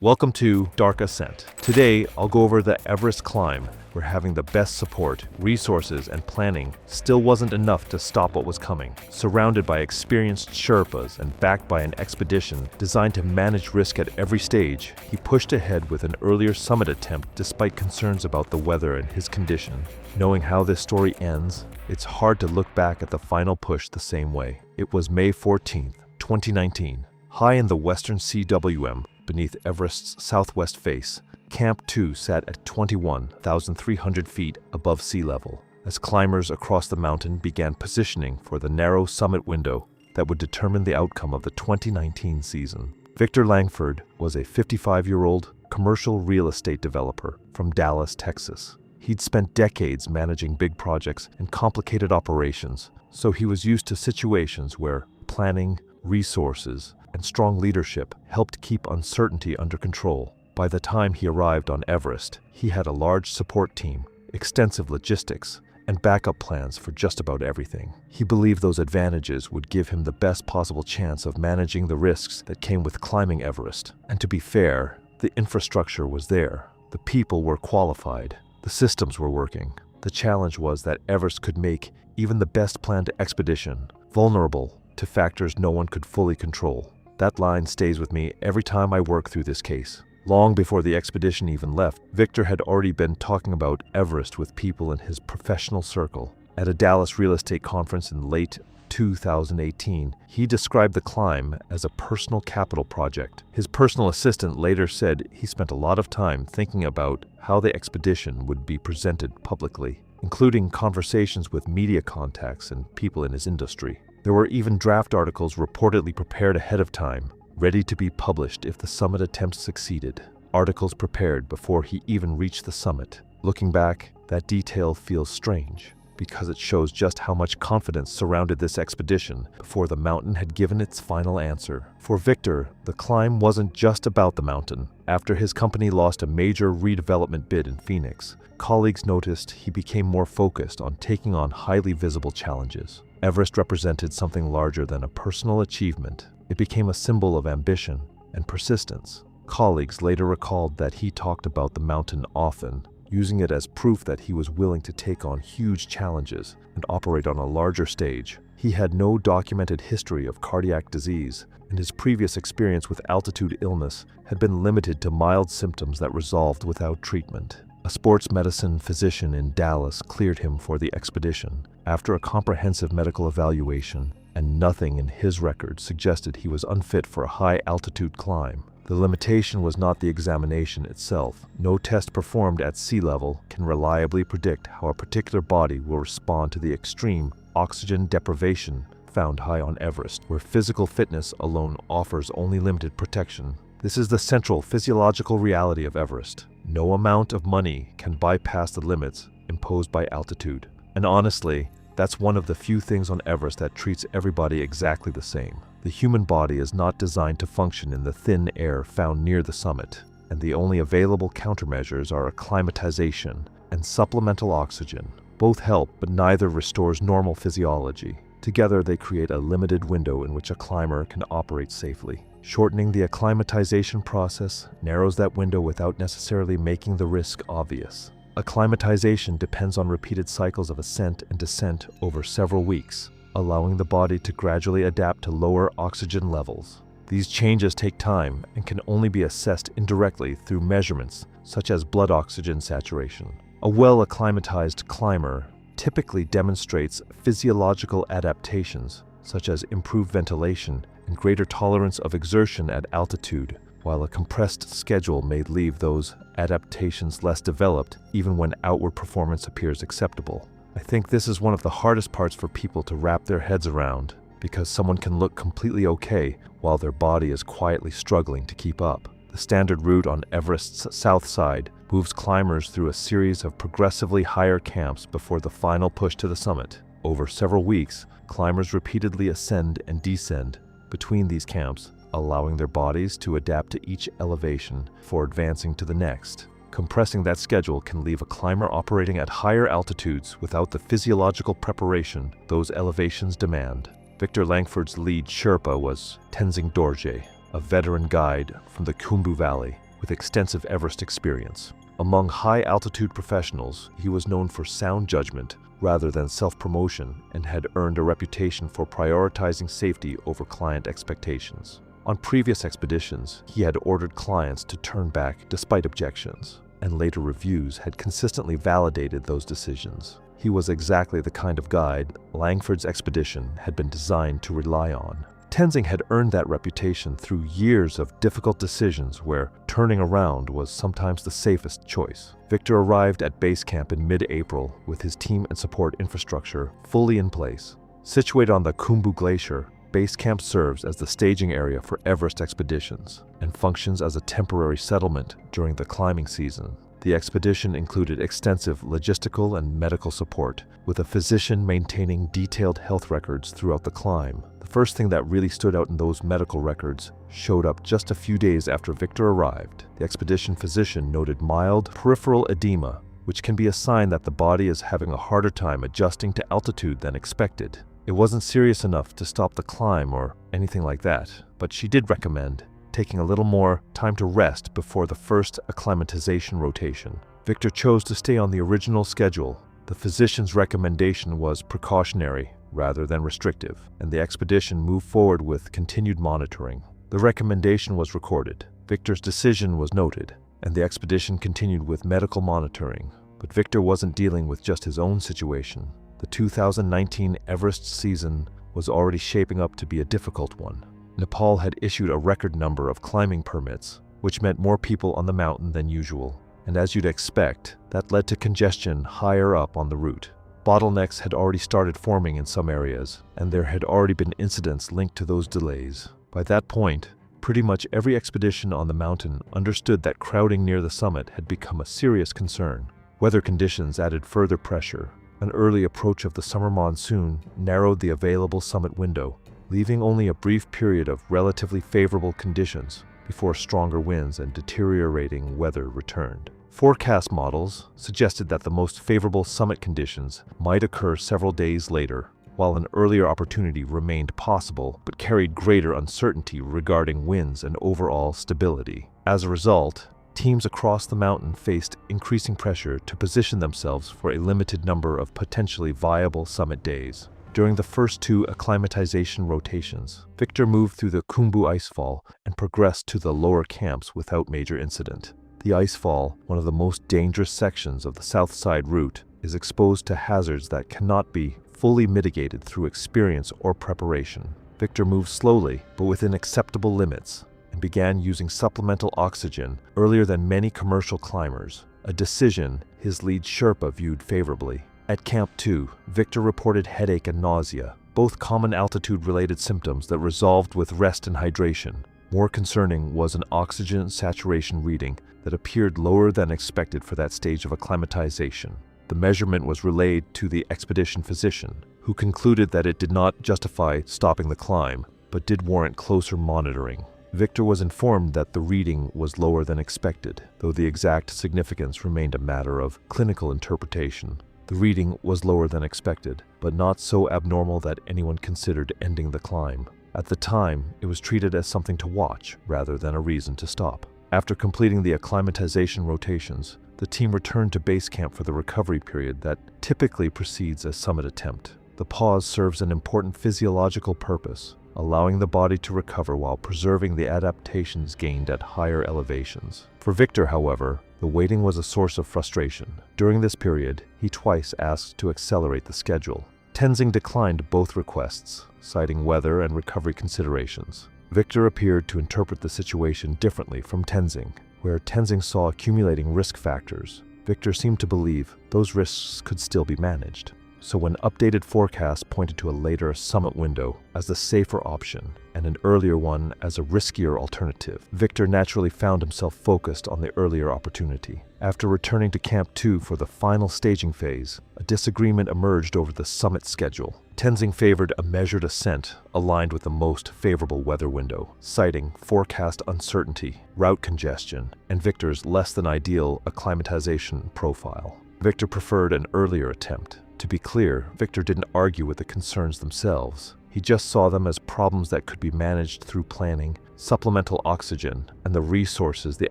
Welcome to Dark Ascent. Today, I'll go over the Everest climb, where having the best support, resources, and planning still wasn't enough to stop what was coming. Surrounded by experienced Sherpas and backed by an expedition designed to manage risk at every stage, he pushed ahead with an earlier summit attempt despite concerns about the weather and his condition. Knowing how this story ends, it's hard to look back at the final push the same way. It was May 14th, 2019. High in the western CWM, beneath Everest's southwest face, Camp 2 sat at 21,300 feet above sea level, as climbers across the mountain began positioning for the narrow summit window that would determine the outcome of the 2019 season. Victor Langford was a 55-year-old commercial real estate developer from Dallas, Texas. He'd spent decades managing big projects and complicated operations, so he was used to situations where planning, resources, and strong leadership helped keep uncertainty under control. By the time he arrived on Everest, he had a large support team, extensive logistics, and backup plans for just about everything. He believed those advantages would give him the best possible chance of managing the risks that came with climbing Everest. And to be fair, the infrastructure was there. The people were qualified. The systems were working. The challenge was that Everest could make even the best planned expedition vulnerable to factors no one could fully control. That line stays with me every time I work through this case. Long before the expedition even left, Victor had already been talking about Everest with people in his professional circle. At a Dallas real estate conference in late 2018, he described the climb as a personal capital project. His personal assistant later said he spent a lot of time thinking about how the expedition would be presented publicly, including conversations with media contacts and people in his industry. There were even draft articles reportedly prepared ahead of time, ready to be published if the summit attempt succeeded. Articles prepared before he even reached the summit. Looking back, that detail feels strange, because it shows just how much confidence surrounded this expedition before the mountain had given its final answer. For Victor, the climb wasn't just about the mountain. After his company lost a major redevelopment bid in Phoenix, colleagues noticed he became more focused on taking on highly visible challenges. Everest represented something larger than a personal achievement. It became a symbol of ambition and persistence. Colleagues later recalled that he talked about the mountain often, using it as proof that he was willing to take on huge challenges and operate on a larger stage. He had no documented history of cardiac disease, and his previous experience with altitude illness had been limited to mild symptoms that resolved without treatment. A sports medicine physician in Dallas cleared him for the expedition after a comprehensive medical evaluation, and nothing in his record suggested he was unfit for a high-altitude climb. The limitation was not the examination itself. No test performed at sea level can reliably predict how a particular body will respond to the extreme oxygen deprivation found high on Everest, where physical fitness alone offers only limited protection. This is the central physiological reality of Everest. No amount of money can bypass the limits imposed by altitude. And honestly, that's one of the few things on Everest that treats everybody exactly the same. The human body is not designed to function in the thin air found near the summit, and the only available countermeasures are acclimatization and supplemental oxygen. Both help, but neither restores normal physiology. Together, they create a limited window in which a climber can operate safely. Shortening the acclimatization process narrows that window without necessarily making the risk obvious. Acclimatization depends on repeated cycles of ascent and descent over several weeks, allowing the body to gradually adapt to lower oxygen levels. These changes take time and can only be assessed indirectly through measurements such as blood oxygen saturation. A well-acclimatized climber typically demonstrates physiological adaptations such as improved ventilation and greater tolerance of exertion at altitude, while a compressed schedule may leave those adaptations less developed even when outward performance appears acceptable. I think this is one of the hardest parts for people to wrap their heads around, because someone can look completely okay while their body is quietly struggling to keep up. The standard route on Everest's south side moves climbers through a series of progressively higher camps before the final push to the summit. Over several weeks, climbers repeatedly ascend and descend between these camps, allowing their bodies to adapt to each elevation before advancing to the next. Compressing that schedule can leave a climber operating at higher altitudes without the physiological preparation those elevations demand. Victor Langford's lead Sherpa was Tenzing Dorje, a veteran guide from the Khumbu Valley. with extensive Everest experience. Among high-altitude professionals, he was known for sound judgment rather than self-promotion and had earned a reputation for prioritizing safety over client expectations. On previous expeditions, he had ordered clients to turn back despite objections, and later reviews had consistently validated those decisions. He was exactly the kind of guide Langford's expedition had been designed to rely on. Tenzing had earned that reputation through years of difficult decisions where turning around was sometimes the safest choice. Victor arrived at base camp in mid-April with his team and support infrastructure fully in place. Situated on the Khumbu Glacier, base camp serves as the staging area for Everest expeditions and functions as a temporary settlement during the climbing season. The expedition included extensive logistical and medical support, with a physician maintaining detailed health records throughout the climb. The first thing that really stood out in those medical records showed up just a few days after Victor arrived. The expedition physician noted mild peripheral edema, which can be a sign that the body is having a harder time adjusting to altitude than expected. It wasn't serious enough to stop the climb or anything like that, but she did recommend taking a little more time to rest before the first acclimatization rotation. Victor chose to stay on the original schedule. The physician's recommendation was precautionary rather than restrictive, and the expedition moved forward with continued monitoring. The recommendation was recorded, Victor's decision was noted, and the expedition continued with medical monitoring. But Victor wasn't dealing with just his own situation. The 2019 Everest season was already shaping up to be a difficult one. Nepal had issued a record number of climbing permits, which meant more people on the mountain than usual, and as you'd expect, that led to congestion higher up on the route. Bottlenecks had already started forming in some areas, and there had already been incidents linked to those delays. By that point, pretty much every expedition on the mountain understood that crowding near the summit had become a serious concern. Weather conditions added further pressure. An early approach of the summer monsoon narrowed the available summit window, leaving only a brief period of relatively favorable conditions before stronger winds and deteriorating weather returned. Forecast models suggested that the most favorable summit conditions might occur several days later, while an earlier opportunity remained possible but carried greater uncertainty regarding winds and overall stability. As a result, teams across the mountain faced increasing pressure to position themselves for a limited number of potentially viable summit days. During the first two acclimatization rotations, Victor moved through the Khumbu icefall and progressed to the lower camps without major incident. The icefall, one of the most dangerous sections of the south side route, is exposed to hazards that cannot be fully mitigated through experience or preparation. Victor moved slowly, but within acceptable limits, and began using supplemental oxygen earlier than many commercial climbers, a decision his lead Sherpa viewed favorably. At Camp 2, Victor reported headache and nausea, both common altitude-related symptoms that resolved with rest and hydration. More concerning was an oxygen saturation reading that appeared lower than expected for that stage of acclimatization. The measurement was relayed to the expedition physician, who concluded that it did not justify stopping the climb, but did warrant closer monitoring. Victor was informed that the reading was lower than expected, though the exact significance remained a matter of clinical interpretation. The reading was lower than expected, but not so abnormal that anyone considered ending the climb. At the time, it was treated as something to watch rather than a reason to stop. After completing the acclimatization rotations, the team returned to base camp for the recovery period that typically precedes a summit attempt. The pause serves an important physiological purpose, allowing the body to recover while preserving the adaptations gained at higher elevations. For Victor, however, the waiting was a source of frustration. During this period, he twice asked to accelerate the schedule. Tenzing declined both requests, citing weather and recovery considerations. Victor appeared to interpret the situation differently from Tenzing. Where Tenzing saw accumulating risk factors, Victor seemed to believe those risks could still be managed. So when updated forecasts pointed to a later summit window as the safer option and an earlier one as a riskier alternative, Victor naturally found himself focused on the earlier opportunity. After returning to Camp 2 for the final staging phase, a disagreement emerged over the summit schedule. Tenzing favored a measured ascent aligned with the most favorable weather window, citing forecast uncertainty, route congestion, and Victor's less than ideal acclimatization profile. Victor preferred an earlier attempt. To be clear, Victor didn't argue with the concerns themselves. He just saw them as problems that could be managed through planning supplemental oxygen, and the resources the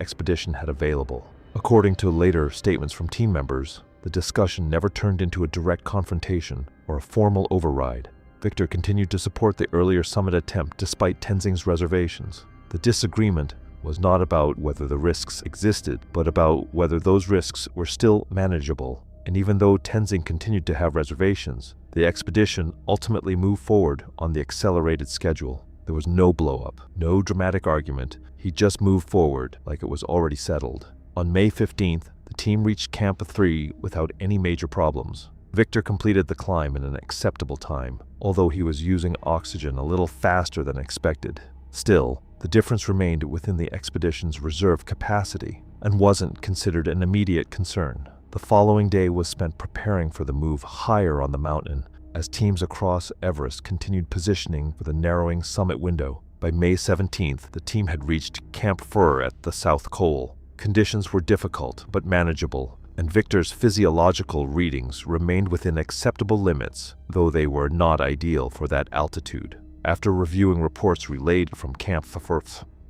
expedition had available. According to later statements from team members, the discussion never turned into a direct confrontation or a formal override. Victor continued to support the earlier summit attempt despite Tenzing's reservations. The disagreement was not about whether the risks existed, but about whether those risks were still manageable. And even though Tenzing continued to have reservations, the expedition ultimately moved forward on the accelerated schedule. There was no blow-up, no dramatic argument. He just moved forward like it was already settled. On May 15th, the team reached Camp 3 without any major problems. Victor completed the climb in an acceptable time, although he was using oxygen a little faster than expected. Still, the difference remained within the expedition's reserve capacity and wasn't considered an immediate concern. The following day was spent preparing for the move higher on the mountain as teams across Everest continued positioning for the narrowing summit window. By May 17th, the team had reached Camp 4 at the South Col. Conditions were difficult but manageable, and Victor's physiological readings remained within acceptable limits, though they were not ideal for that altitude. After reviewing reports relayed from Camp 4,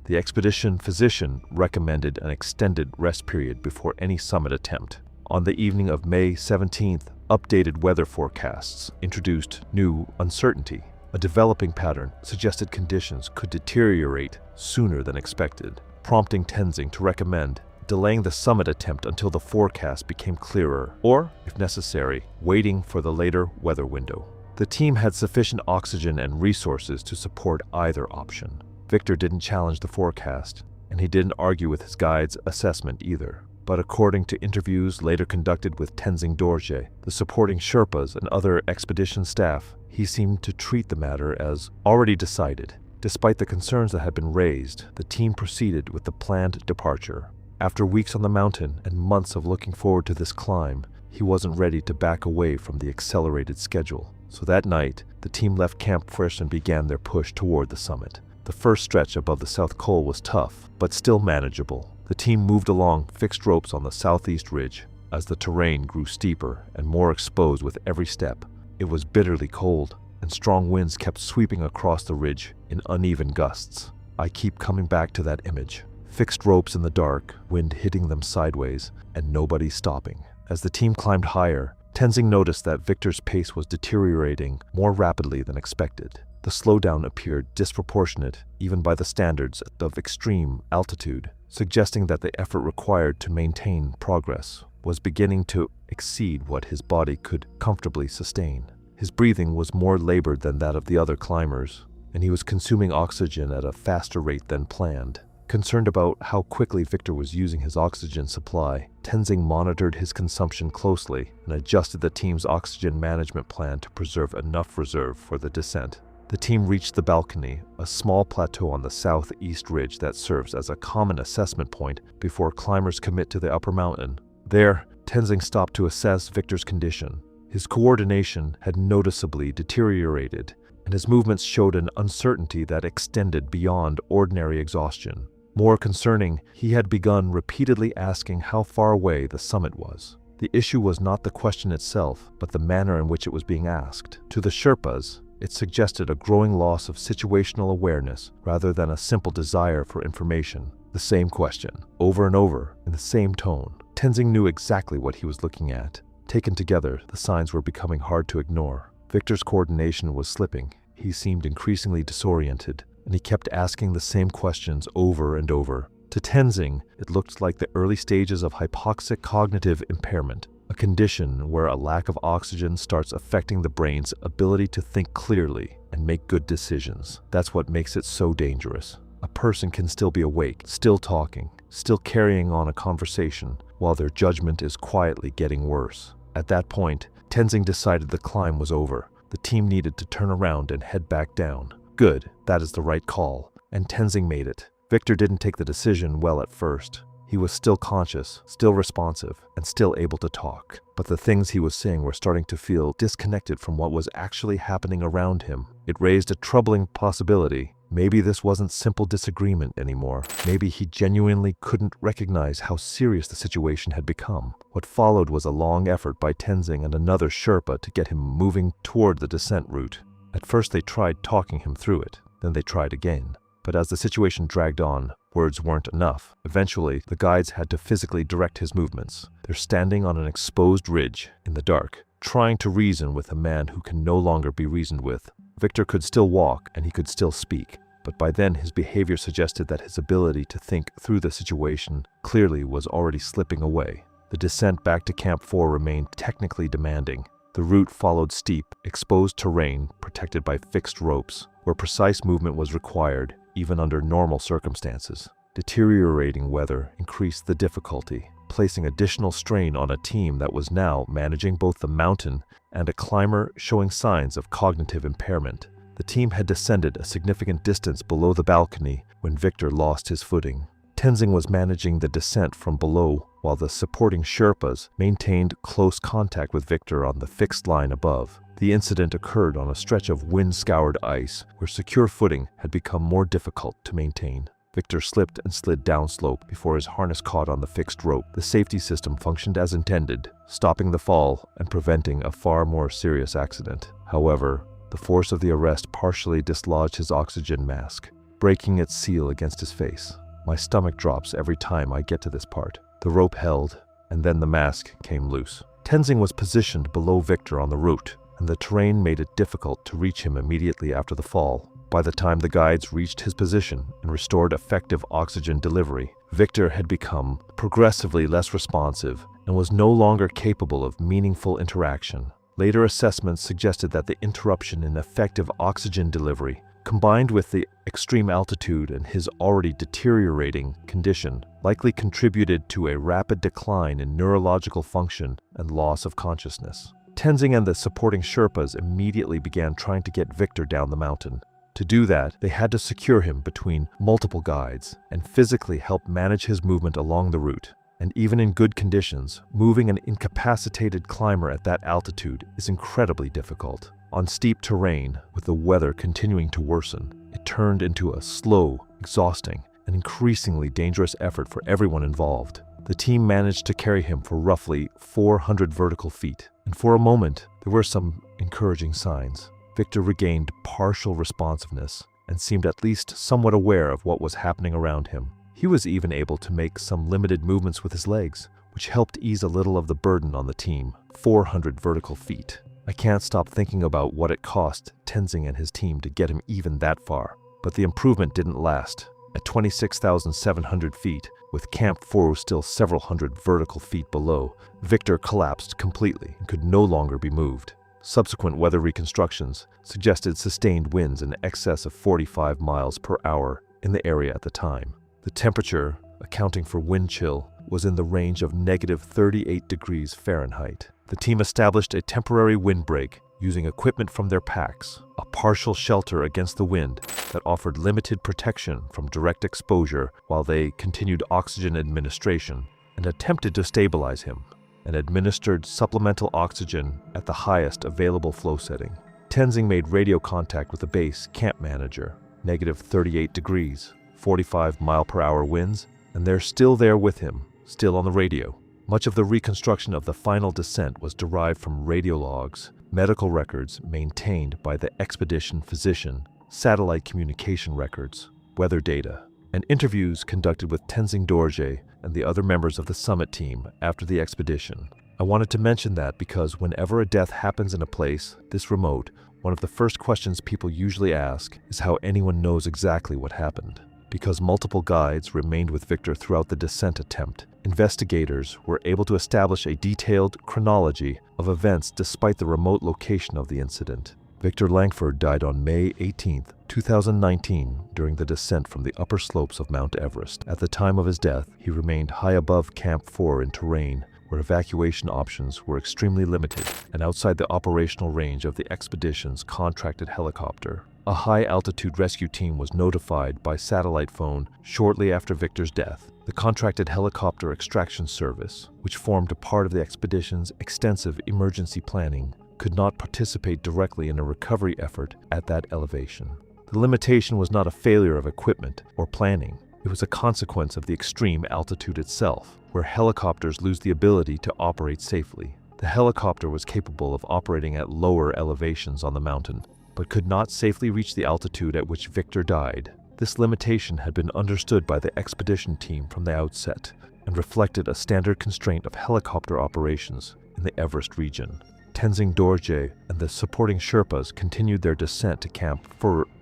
the expedition physician recommended an extended rest period before any summit attempt. On the evening of May 17th, updated weather forecasts introduced new uncertainty. A developing pattern suggested conditions could deteriorate sooner than expected, prompting Tenzing to recommend delaying the summit attempt until the forecast became clearer, or, if necessary, waiting for the later weather window. The team had sufficient oxygen and resources to support either option. Victor didn't challenge the forecast, and he didn't argue with his guide's assessment either. But according to interviews later conducted with Tenzing Dorje, the supporting Sherpas and other expedition staff, he seemed to treat the matter as already decided. Despite the concerns that had been raised, the team proceeded with the planned departure. After weeks on the mountain and months of looking forward to this climb, he wasn't ready to back away from the accelerated schedule. So that night, the team left Camp Fresh and began their push toward the summit. The first stretch above the South Col was tough, but still manageable. The team moved along fixed ropes on the southeast ridge as the terrain grew steeper and more exposed with every step. It was bitterly cold, and strong winds kept sweeping across the ridge in uneven gusts. I keep coming back to that image. Fixed ropes in the dark, wind hitting them sideways, and nobody stopping. As the team climbed higher, Tenzing noticed that Victor's pace was deteriorating more rapidly than expected. The slowdown appeared disproportionate, even by the standards of extreme altitude, suggesting that the effort required to maintain progress was beginning to exceed what his body could comfortably sustain. His breathing was more labored than that of the other climbers, and he was consuming oxygen at a faster rate than planned. Concerned about how quickly Victor was using his oxygen supply, Tenzing monitored his consumption closely and adjusted the team's oxygen management plan to preserve enough reserve for the descent. The team reached the balcony, a small plateau on the southeast ridge that serves as a common assessment point before climbers commit to the upper mountain. There, Tenzing stopped to assess Victor's condition. His coordination had noticeably deteriorated, and his movements showed an uncertainty that extended beyond ordinary exhaustion. More concerning, he had begun repeatedly asking how far away the summit was. The issue was not the question itself, but the manner in which it was being asked. To the Sherpas, it suggested a growing loss of situational awareness rather than a simple desire for information. The same question, over and over, in the same tone. Tenzing knew exactly what he was looking at. Taken together, the signs were becoming hard to ignore. Victor's coordination was slipping. He seemed increasingly disoriented, and he kept asking the same questions over and over. To Tenzing, it looked like the early stages of hypoxic cognitive impairment, a condition where a lack of oxygen starts affecting the brain's ability to think clearly and make good decisions. That's what makes it so dangerous. A person can still be awake, still talking, still carrying on a conversation, while their judgment is quietly getting worse. At that point, Tenzing decided the climb was over. The team needed to turn around and head back down. Good, that is the right call, and Tenzing made it. Victor didn't take the decision well at first. He was still conscious, still responsive, and still able to talk. But the things he was saying were starting to feel disconnected from what was actually happening around him. It raised a troubling possibility. Maybe this wasn't simple disagreement anymore. Maybe he genuinely couldn't recognize how serious the situation had become. What followed was a long effort by Tenzing and another Sherpa to get him moving toward the descent route. At first they tried talking him through it, then they tried again. But as the situation dragged on, words weren't enough. Eventually, the guides had to physically direct his movements. They're standing on an exposed ridge in the dark, trying to reason with a man who can no longer be reasoned with. Victor could still walk and he could still speak, but by then his behavior suggested that his ability to think through the situation clearly was already slipping away. The descent back to Camp 4 remained technically demanding. The route followed steep, exposed terrain protected by fixed ropes, where precise movement was required, even under normal circumstances. Deteriorating weather increased the difficulty, placing additional strain on a team that was now managing both the mountain and a climber showing signs of cognitive impairment. The team had descended a significant distance below the balcony when Victor lost his footing. Tenzing was managing the descent from below, while the supporting Sherpas maintained close contact with Victor on the fixed line above. The incident occurred on a stretch of wind-scoured ice where secure footing had become more difficult to maintain. Victor slipped and slid downslope before his harness caught on the fixed rope. The safety system functioned as intended, stopping the fall and preventing a far more serious accident. However, the force of the arrest partially dislodged his oxygen mask, breaking its seal against his face. My stomach drops every time I get to this part. The rope held, and then the mask came loose. Tenzing was positioned below Victor on the route, and the terrain made it difficult to reach him immediately after the fall. By the time the guides reached his position and restored effective oxygen delivery, Victor had become progressively less responsive and was no longer capable of meaningful interaction. Later assessments suggested that the interruption in effective oxygen delivery, combined with the extreme altitude and his already deteriorating condition, likely contributed to a rapid decline in neurological function and loss of consciousness. Tenzing and the supporting Sherpas immediately began trying to get Victor down the mountain. To do that, they had to secure him between multiple guides and physically help manage his movement along the route. And even in good conditions, moving an incapacitated climber at that altitude is incredibly difficult. On steep terrain, with the weather continuing to worsen, it turned into a slow, exhausting, and increasingly dangerous effort for everyone involved. The team managed to carry him for roughly 400 vertical feet, and for a moment, there were some encouraging signs. Victor regained partial responsiveness and seemed at least somewhat aware of what was happening around him. He was even able to make some limited movements with his legs, which helped ease a little of the burden on the team. 400 vertical feet. I can't stop thinking about what it cost Tenzing and his team to get him even that far. But the improvement didn't last. At 26,700 feet, with Camp 4 still several hundred vertical feet below, Victor collapsed completely and could no longer be moved. Subsequent weather reconstructions suggested sustained winds in excess of 45 miles per hour in the area at the time. The temperature, accounting for wind chill, was in the range of negative 38 degrees Fahrenheit. The team established a temporary windbreak using equipment from their packs, a partial shelter against the wind that offered limited protection from direct exposure while they continued oxygen administration, and attempted to stabilize him, and administered supplemental oxygen at the highest available flow setting. Tenzing made radio contact with the base camp manager, negative 38 degrees, 45 mile-per-hour winds, and they're still there with him, still on the radio. Much of the reconstruction of the final descent was derived from radio logs, medical records maintained by the expedition physician, satellite communication records, weather data, and interviews conducted with Tenzing Dorje and the other members of the summit team after the expedition. I wanted to mention that because whenever a death happens in a place this remote, one of the first questions people usually ask is how anyone knows exactly what happened. Because multiple guides remained with Victor throughout the descent attempt, investigators were able to establish a detailed chronology of events despite the remote location of the incident. Victor Langford died on May 18, 2019, during the descent from the upper slopes of Mount Everest. At the time of his death, he remained high above Camp 4 in terrain where evacuation options were extremely limited and outside the operational range of the expedition's contracted helicopter. A high-altitude rescue team was notified by satellite phone shortly after Victor's death. The contracted helicopter extraction service, which formed a part of the expedition's extensive emergency planning, could not participate directly in a recovery effort at that elevation. The limitation was not a failure of equipment or planning. It was a consequence of the extreme altitude itself, where helicopters lose the ability to operate safely. The helicopter was capable of operating at lower elevations on the mountain, but could not safely reach the altitude at which Victor died. This limitation had been understood by the expedition team from the outset and reflected a standard constraint of helicopter operations in the Everest region. Tenzing Dorje and the supporting Sherpas continued their descent to camp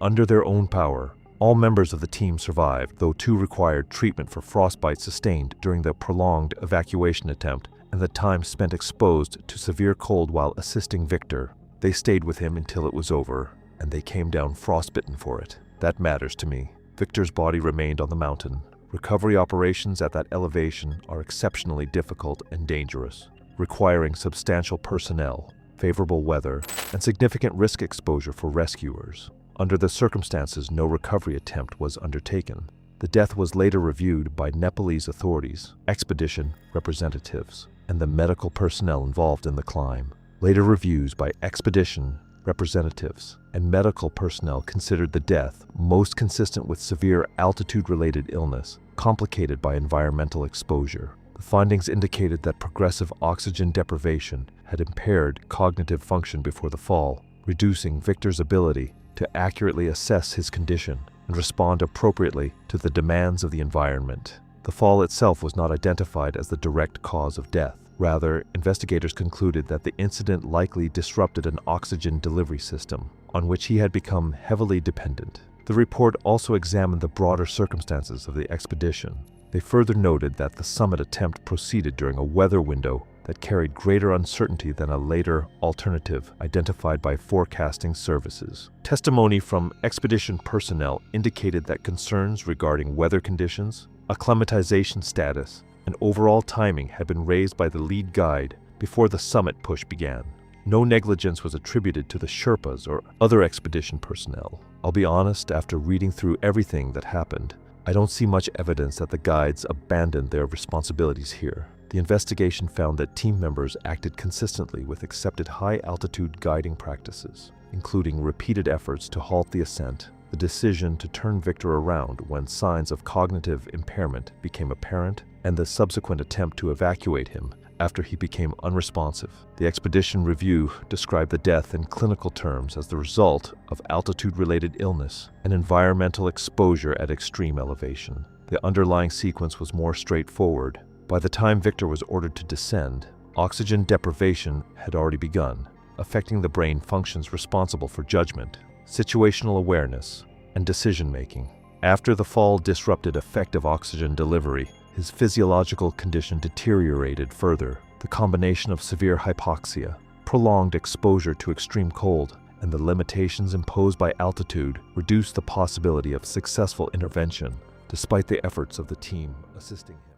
under their own power. All members of the team survived, though 2 required treatment for frostbite sustained during the prolonged evacuation attempt and the time spent exposed to severe cold while assisting Victor. They stayed with him until it was over, and they came down frostbitten for it. That matters to me. Victor's body remained on the mountain. Recovery operations at that elevation are exceptionally difficult and dangerous, requiring substantial personnel, favorable weather, and significant risk exposure for rescuers. Under the circumstances, no recovery attempt was undertaken. The death was later reviewed by Nepalese authorities, expedition representatives, and the medical personnel involved in the climb. Later reviews by expedition representatives and medical personnel considered the death most consistent with severe altitude-related illness, complicated by environmental exposure. The findings indicated that progressive oxygen deprivation had impaired cognitive function before the fall, reducing Victor's ability to accurately assess his condition and respond appropriately to the demands of the environment. The fall itself was not identified as the direct cause of death. Rather, investigators concluded that the incident likely disrupted an oxygen delivery system, on which he had become heavily dependent. The report also examined the broader circumstances of the expedition. They further noted that the summit attempt proceeded during a weather window that carried greater uncertainty than a later alternative identified by forecasting services. Testimony from expedition personnel indicated that concerns regarding weather conditions, acclimatization status, and overall timing had been raised by the lead guide before the summit push began. No negligence was attributed to the Sherpas or other expedition personnel. I'll be honest, after reading through everything that happened, I don't see much evidence that the guides abandoned their responsibilities here. The investigation found that team members acted consistently with accepted high-altitude guiding practices, including repeated efforts to halt the ascent, the decision to turn Victor around when signs of cognitive impairment became apparent, and the subsequent attempt to evacuate him after he became unresponsive. The expedition review described the death in clinical terms as the result of altitude-related illness and environmental exposure at extreme elevation. The underlying sequence was more straightforward. By the time Victor was ordered to descend, oxygen deprivation had already begun, affecting the brain functions responsible for judgment, situational awareness, and decision-making. After the fall disrupted effective oxygen delivery, his physiological condition deteriorated further. The combination of severe hypoxia, prolonged exposure to extreme cold, and the limitations imposed by altitude reduced the possibility of successful intervention, despite the efforts of the team assisting him.